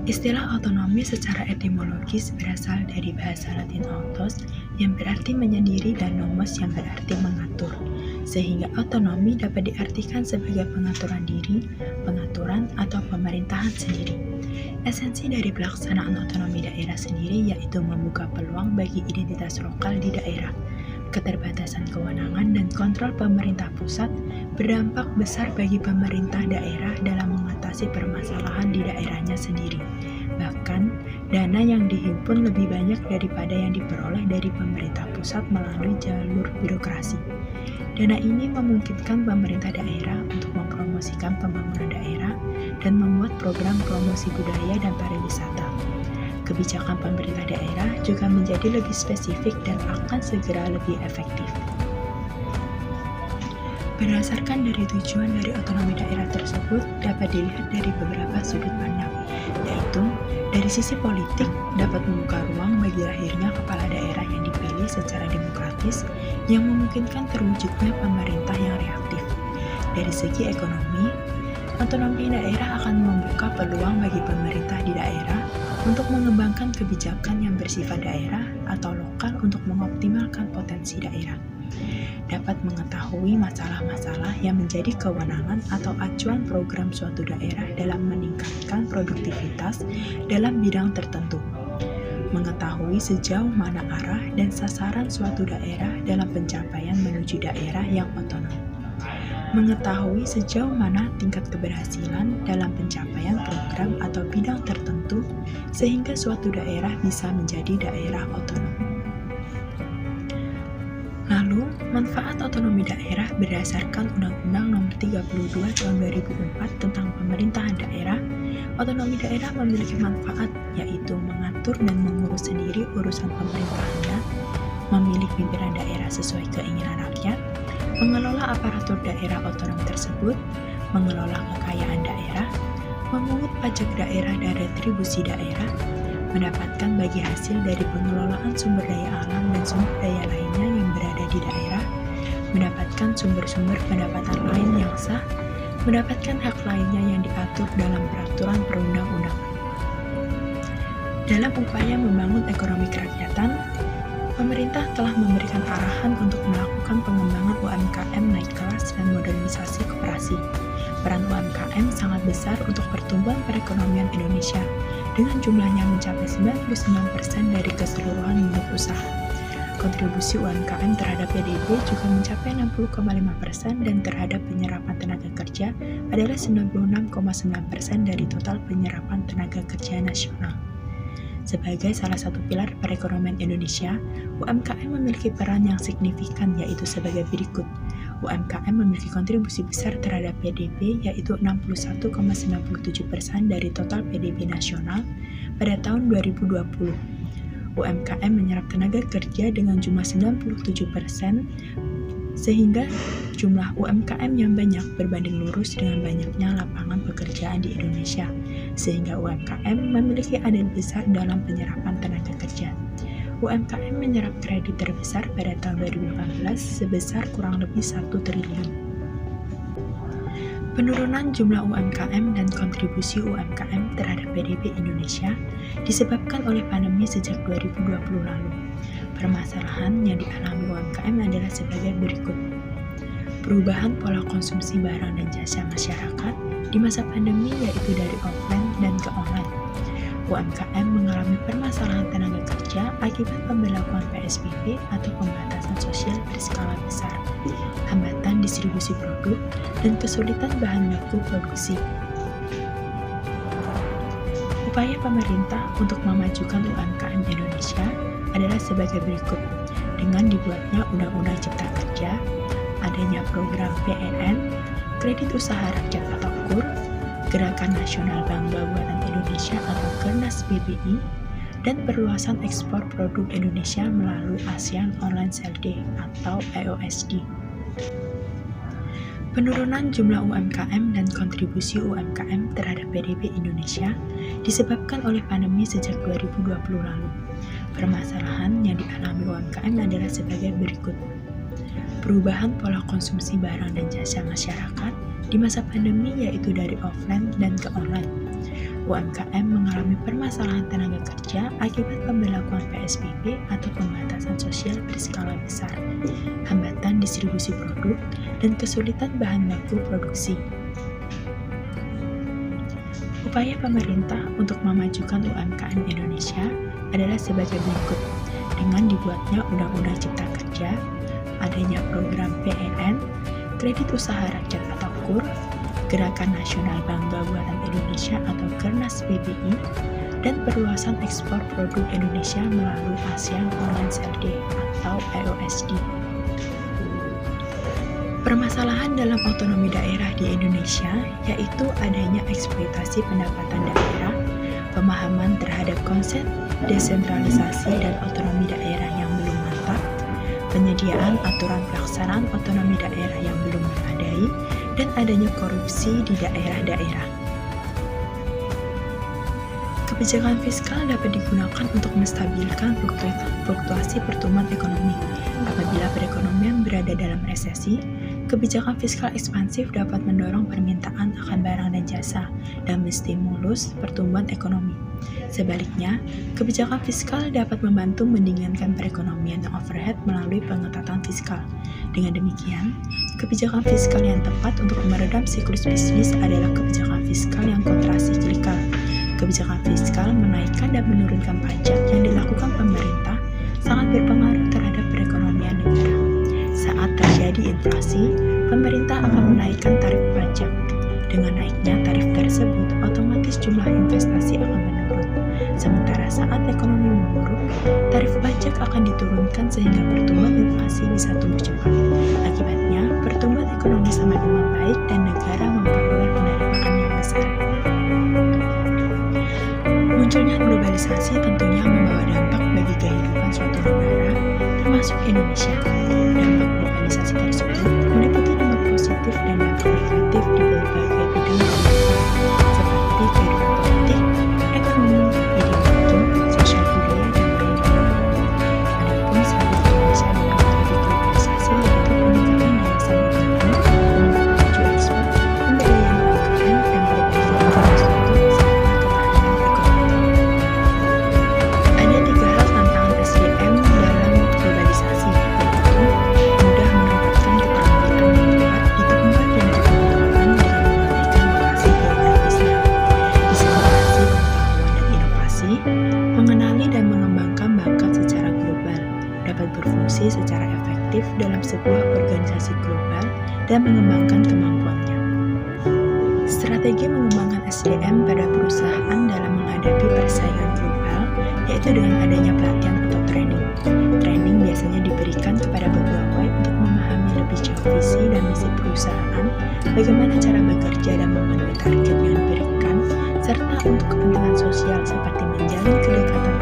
Istilah otonomi secara etimologis berasal dari bahasa Latin autos yang berarti menyendiri dan nomos yang berarti mengatur. Sehingga otonomi dapat diartikan sebagai pengaturan diri, pengaturan, atau pemerintahan sendiri. Esensi dari pelaksanaan otonomi daerah sendiri yaitu membuka peluang bagi identitas lokal di daerah. Keterbatasan kewenangan dan kontrol pemerintah pusat berdampak besar bagi pemerintah daerah dalam mengatasi permasalahan di daerahnya sendiri. Bahkan, dana yang dihimpun lebih banyak daripada yang diperoleh dari pemerintah pusat melalui jalur birokrasi. Dana ini memungkinkan pemerintah daerah untuk mempromosikan pembangunan daerah dan membuat program promosi budaya dan pariwisata. Kebijakan pemerintah daerah juga menjadi lebih spesifik dan akan segera lebih efektif. Berdasarkan dari tujuan dari otonomi daerah tersebut dapat dilihat dari beberapa sudut pandang, yaitu dari sisi politik dapat membuka ruang bagi lahirnya kepala daerah yang dipilih secara demokratis yang memungkinkan terwujudnya pemerintah yang reaktif. Dari segi ekonomi, otonomi daerah akan membuka peluang bagi pemerintah di daerah untuk mengembangkan kebijakan yang bersifat daerah atau lokal untuk mengoptimalkan potensi daerah. Dapat mengetahui masalah-masalah yang menjadi kewenangan atau acuan program suatu daerah dalam meningkatkan produktivitas dalam bidang tertentu. Mengetahui sejauh mana arah dan sasaran suatu daerah dalam pencapaian menuju daerah yang otonom. Mengetahui sejauh mana tingkat keberhasilan dalam pencapaian program atau bidang tertentu sehingga suatu daerah bisa menjadi daerah otonom. Lalu, manfaat otonomi daerah berdasarkan Undang-Undang Nomor 32 Tahun 2004 tentang Pemerintahan Daerah. Otonomi daerah memiliki manfaat yaitu mengatur dan mengurus sendiri urusan pemerintahannya, memilih pimpinan daerah sesuai keinginan rakyat, mengelola aparatur daerah otonom tersebut, mengelola kekayaan daerah, memungut pajak daerah dan retribusi daerah, mendapatkan bagi hasil dari pengelolaan sumber daya alam dan sumber daya lainnya yang berada di daerah, mendapatkan sumber-sumber pendapatan lain yang sah, mendapatkan hak lainnya yang diatur dalam peraturan perundang-undangan. Dalam upaya membangun ekonomi kerakyatan, pemerintah telah memberikan arahan untuk melakukan pengembangan UMKM naik kelas dan modernisasi koperasi. Peran UMKM sangat besar untuk pertumbuhan perekonomian Indonesia, dengan jumlahnya mencapai 99% dari keseluruhan unit usaha. Kontribusi UMKM terhadap PDB juga mencapai 60,5% dan terhadap penyerapan tenaga kerja adalah 96,9% dari total penyerapan tenaga kerja nasional. Sebagai salah satu pilar perekonomian Indonesia, UMKM memiliki peran yang signifikan yaitu sebagai berikut. UMKM memiliki kontribusi besar terhadap PDB yaitu 61,97% dari total PDB nasional pada tahun 2020. UMKM menyerap tenaga kerja dengan jumlah 97%, sehingga jumlah UMKM yang banyak berbanding lurus dengan banyaknya lapangan pekerjaan di Indonesia, sehingga UMKM memiliki andil besar dalam penyerapan tenaga kerja. UMKM menyerap kredit terbesar pada tahun 2018 sebesar kurang lebih 1 triliun. Penurunan jumlah UMKM dan kontribusi UMKM terhadap PDB Indonesia disebabkan oleh pandemi sejak 2020 lalu. Permasalahan yang dialami UMKM adalah sebagai berikut. Perubahan pola konsumsi barang dan jasa masyarakat di masa pandemi yaitu dari offline dan ke online. UMKM mengalami permasalahan tenaga kerja akibat pemberlakuan PSBB atau pembatasan sosial berskala besar, hambatan distribusi produk, dan kesulitan bahan baku produksi. Upaya pemerintah untuk memajukan UMKM Indonesia adalah sebagai berikut. Dengan dibuatnya Undang-Undang Cipta Kerja, adanya program PEN, Kredit Usaha Rakyat atau KUR, Gerakan Nasional Bangga Buatan Indonesia atau Kernas BBI, dan perluasan ekspor produk Indonesia melalui ASEAN Online Sale Day atau AOSD. Penurunan jumlah UMKM dan kontribusi UMKM terhadap PDB Indonesia disebabkan oleh pandemi sejak 2020 lalu. Permasalahan yang dialami UMKM adalah sebagai berikut. Perubahan pola konsumsi barang dan jasa masyarakat di masa pandemi yaitu dari offline dan ke online. UMKM mengalami permasalahan tenaga kerja akibat pemberlakuan PSBB atau pembatasan sosial berskala besar, hambatan distribusi produk, dan kesulitan bahan baku produksi. Upaya pemerintah untuk memajukan UMKM Indonesia adalah sebagai berikut, dengan dibuatnya Undang-Undang Cipta Kerja, adanya program PEN, Kredit Usaha Rakyat atau KUR, Gerakan Nasional Bangga Buatan Indonesia atau Gernas PBI, dan perluasan ekspor produk Indonesia melalui ASEAN Online Sale Day atau AOSD. Permasalahan dalam otonomi daerah di Indonesia yaitu adanya eksploitasi pendapatan daerah, pemahaman terhadap konsep desentralisasi dan otonomi daerah yang belum mantap, penyediaan aturan pelaksanaan otonomi daerah yang belum memadai, dan adanya korupsi di daerah-daerah. Kebijakan fiskal dapat digunakan untuk menstabilkan fluktuasi pertumbuhan ekonomi. Apabila perekonomian berada dalam resesi, kebijakan fiskal ekspansif dapat mendorong permintaan akan barang dan jasa dan menstimulus pertumbuhan ekonomi. Sebaliknya, kebijakan fiskal dapat membantu mendinginkan perekonomian yang overhead melalui pengetatan fiskal. Dengan demikian, kebijakan fiskal yang tepat untuk meredam siklus bisnis adalah kebijakan fiskal yang kontrasiklikal. Kebijakan fiskal menaikkan dan menurunkan pajak yang dilakukan pemerintah sangat berpengaruh terhadap perekonomian negara. Saat terjadi inflasi, pemerintah akan menaikkan tarif pajak. Dengan naiknya tarif tersebut, otomatis jumlah investasi akan menurun. Sementara saat ekonomi memburuk, tarif pajak akan diturunkan sehingga pertumbuhan inflasi bisa tumbuh cepat. Akibatnya, pertumbuhan ekonomi semakin membaik dan negara memperoleh penerimaan yang besar. Munculnya globalisasi tentunya membawa dampak bagi kehidupan suatu negara, termasuk Indonesia. Dampak globalisasi tersebut meliputi dampak positif dan dampak negatif di berbagai bidang kehidupan, seperti kehidupan politik, ekonomi, media hukum, sosial budaya, dan lain-lain. Adapun saat Indonesia menghadapi globalisasi yaitu peningkatan daya saing ekonomi, peningkatan laju ekspor, pemberdayaan UMKM, dan perbaikan infrastruktur serta ketahanan ekonomi. Ada 3 hal tantangan SDM dalam globalisasi, yaitu mudah menempatkan keterampilan yang kuat di tempat yang dibutuhkan dengan mengabaikan lokasi geografisnya, diseminasi pengetahuan dan inovasi, mengenali dan mengembangkan bakat secara global, dapat berfungsi secara efektif dalam sebuah organisasi global, dan mengembangkan kemampuannya. Strategi mengembangkan SDM pada perusahaan dalam menghadapi persaingan global yaitu dengan adanya pelatihan atau training. Training biasanya diberikan kepada pegawai untuk memahami lebih jauh visi dan misi perusahaan, bagaimana cara bekerja dan memenuhi target yang diberikan, serta untuk kepentingan sosial seperti menjalin kedekatan